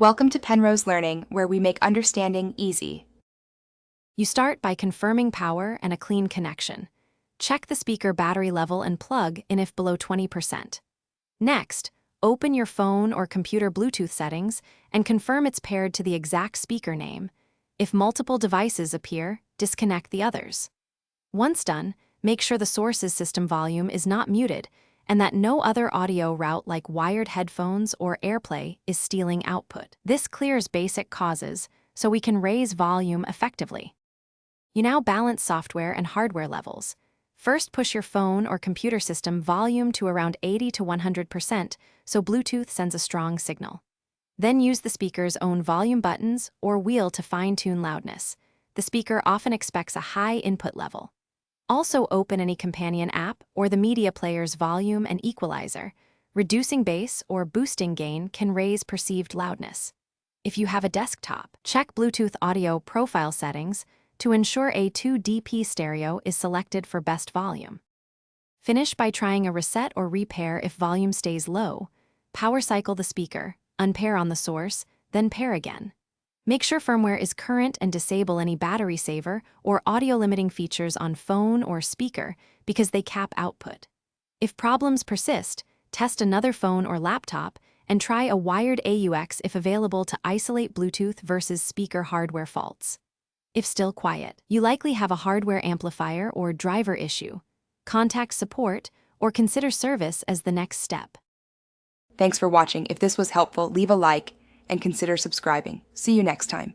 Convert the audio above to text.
Welcome to Penrose Learning, where we make understanding easy. You start by confirming power and a clean connection. Check the speaker battery level and plug in if below 20%. Next, open your phone or computer Bluetooth settings and confirm it's paired to the exact speaker name. If multiple devices appear, disconnect the others. Once done, make sure the source's system volume is not muted and that no other audio route like wired headphones or AirPlay is stealing output. This clears basic causes so we can raise volume effectively. You now balance software and hardware levels. First, push your phone or computer system volume to around 80 to 100% so Bluetooth sends a strong signal. Then use the speaker's own volume buttons or wheel to fine-tune loudness. The speaker often expects a high input level. Also open any companion app or the media player's volume and equalizer. Reducing bass or boosting gain can raise perceived loudness. If you have a desktop, check Bluetooth audio profile settings to ensure a 2DP stereo is selected for best volume. Finish by trying a reset or repair if volume stays low. Power cycle the speaker, unpair on the source, then pair again. Make sure firmware is current and disable any battery saver or audio-limiting features on phone or speaker because they cap output. If problems persist, test another phone or laptop and try a wired AUX if available to isolate Bluetooth versus speaker hardware faults. If still quiet, you likely have a hardware amplifier or driver issue. Contact support or consider service as the next step. Thanks for watching. If this was helpful, leave a like and consider subscribing. See you next time.